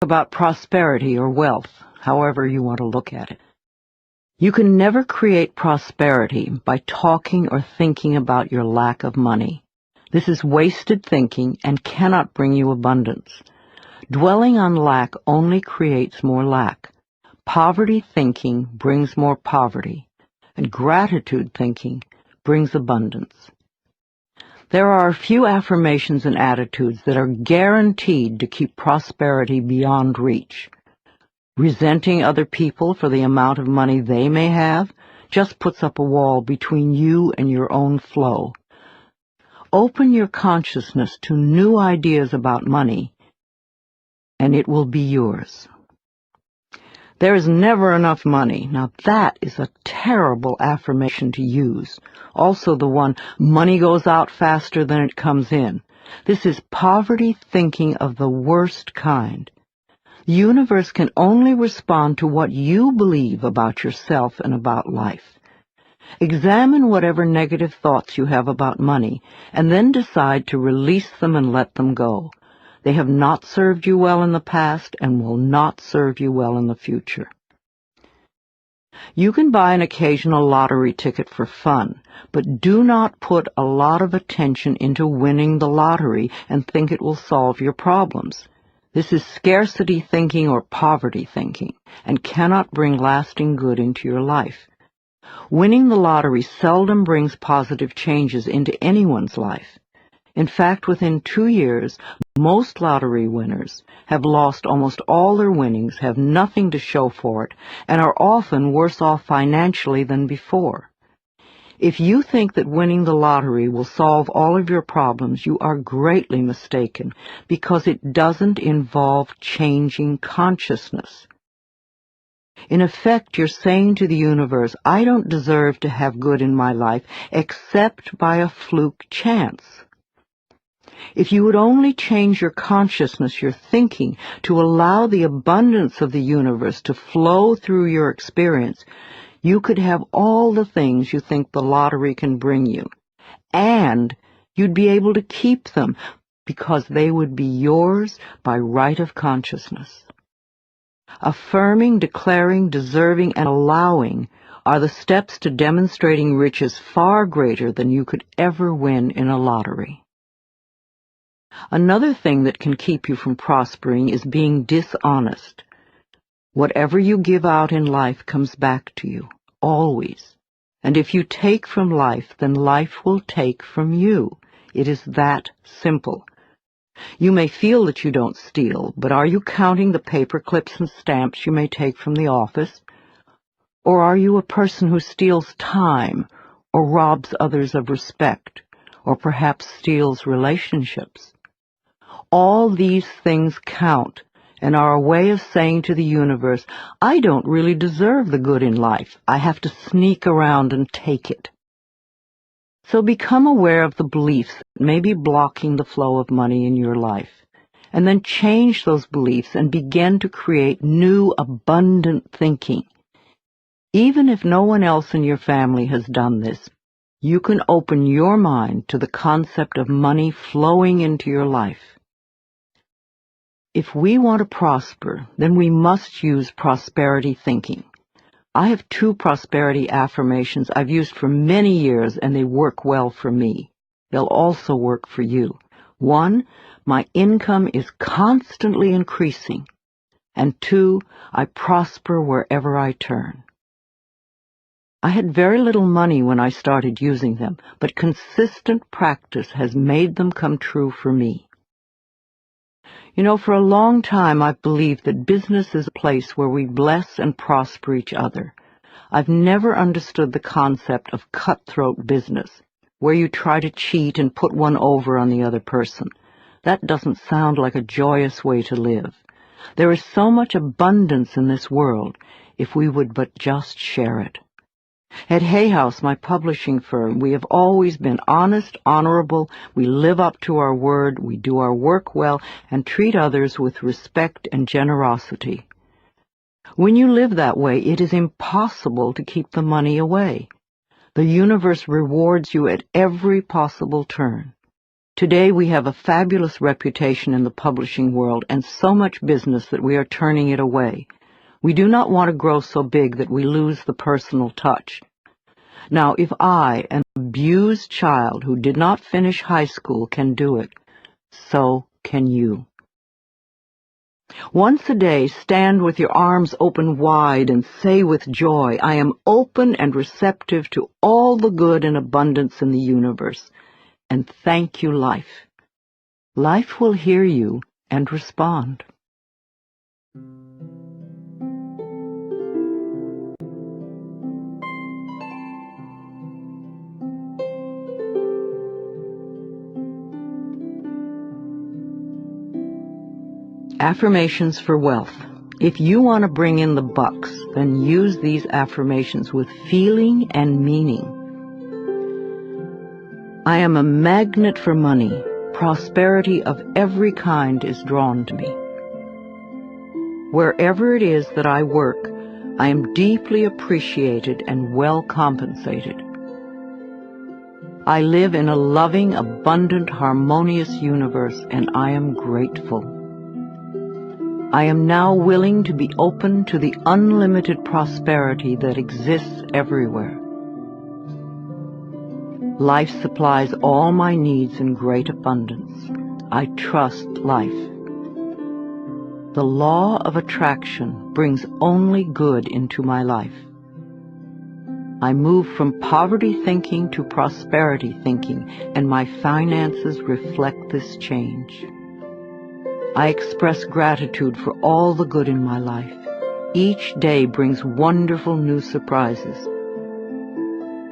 about prosperity or wealth, however you want to look at it. You can never create prosperity by talking or thinking about your lack of money. This is wasted thinking and cannot bring you abundance. Dwelling on lack only creates more lack. Poverty thinking brings more poverty, and gratitude thinking brings abundance. There are a few affirmations and attitudes that are guaranteed to keep prosperity beyond reach. Resenting other people for the amount of money they may have just puts up a wall between you and your own flow. Open your consciousness to new ideas about money, and it will be yours. There is never enough money. Now that is a terrible affirmation to use. Also the one, money goes out faster than it comes in. This is poverty thinking of the worst kind. The universe can only respond to what you believe about yourself and about life. Examine whatever negative thoughts you have about money, and then decide to release them and let them go. They have not served you well in the past and will not serve you well in the future. You can buy an occasional lottery ticket for fun, but do not put a lot of attention into winning the lottery and think it will solve your problems. This is scarcity thinking or poverty thinking, and cannot bring lasting good into your life. Winning the lottery seldom brings positive changes into anyone's life. In fact, within 2 years, most lottery winners have lost almost all their winnings, have nothing to show for it, and are often worse off financially than before. If you think that winning the lottery will solve all of your problems, you are greatly mistaken, because it doesn't involve changing consciousness. In effect, you're saying to the universe, I don't deserve to have good in my life except by a fluke chance. If you would only change your consciousness, your thinking, to allow the abundance of the universe to flow through your experience, you could have all the things you think the lottery can bring you, and you'd be able to keep them because they would be yours by right of consciousness. Affirming, declaring, deserving, and allowing are the steps to demonstrating riches far greater than you could ever win in a lottery. Another thing that can keep you from prospering is being dishonest. Whatever you give out in life comes back to you, always. And if you take from life, then life will take from you. It is that simple. You may feel that you don't steal, but are you counting the paper clips and stamps you may take from the office? Or are you a person who steals time, or robs others of respect, or perhaps steals relationships? All these things count, and are a way of saying to the universe, I don't really deserve the good in life. I have to sneak around and take it. So become aware of the beliefs that may be blocking the flow of money in your life, and then change those beliefs and begin to create new, abundant thinking. Even if no one else in your family has done this, you can open your mind to the concept of money flowing into your life. If we want to prosper, then we must use prosperity thinking. I have 2 prosperity affirmations I've used for many years, and they work well for me. They'll also work for you. 1, my income is constantly increasing. And 2, I prosper wherever I turn. I had very little money when I started using them, but consistent practice has made them come true for me. You know, for a long time I've believed that business is a place where we bless and prosper each other. I've never understood the concept of cutthroat business, where you try to cheat and put one over on the other person. That doesn't sound like a joyous way to live. There is so much abundance in this world, if we would but just share it. At Hay House, my publishing firm, we have always been honest, honorable, we live up to our word, we do our work well, and treat others with respect and generosity. When you live that way, it is impossible to keep the money away. The universe rewards you at every possible turn. Today we have a fabulous reputation in the publishing world and so much business that we are turning it away. We do not want to grow so big that we lose the personal touch. Now, if I, an abused child who did not finish high school, can do it, so can you. Once a day, stand with your arms open wide and say with joy, I am open and receptive to all the good and abundance in the universe. And thank you, life. Life will hear you and respond. Affirmations for wealth. If you want to bring in the bucks, then use these affirmations with feeling and meaning. I am a magnet for money. Prosperity of every kind is drawn to me. Wherever it is that I work, I am deeply appreciated and well compensated. I live in a loving, abundant, harmonious universe, and I am grateful. I am now willing to be open to the unlimited prosperity that exists everywhere. Life supplies all my needs in great abundance. I trust life. The law of attraction brings only good into my life. I move from poverty thinking to prosperity thinking, and my finances reflect this change. I express gratitude for all the good in my life. Each day brings wonderful new surprises.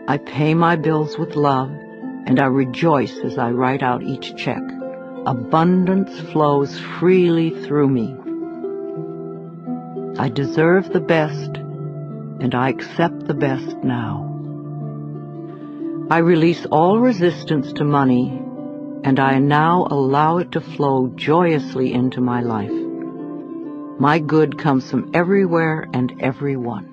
I pay my bills with love, and I rejoice as I write out each check. Abundance flows freely through me. I deserve the best, and I accept the best now. I release all resistance to money, and I now allow it to flow joyously into my life. My good comes from everywhere and everyone.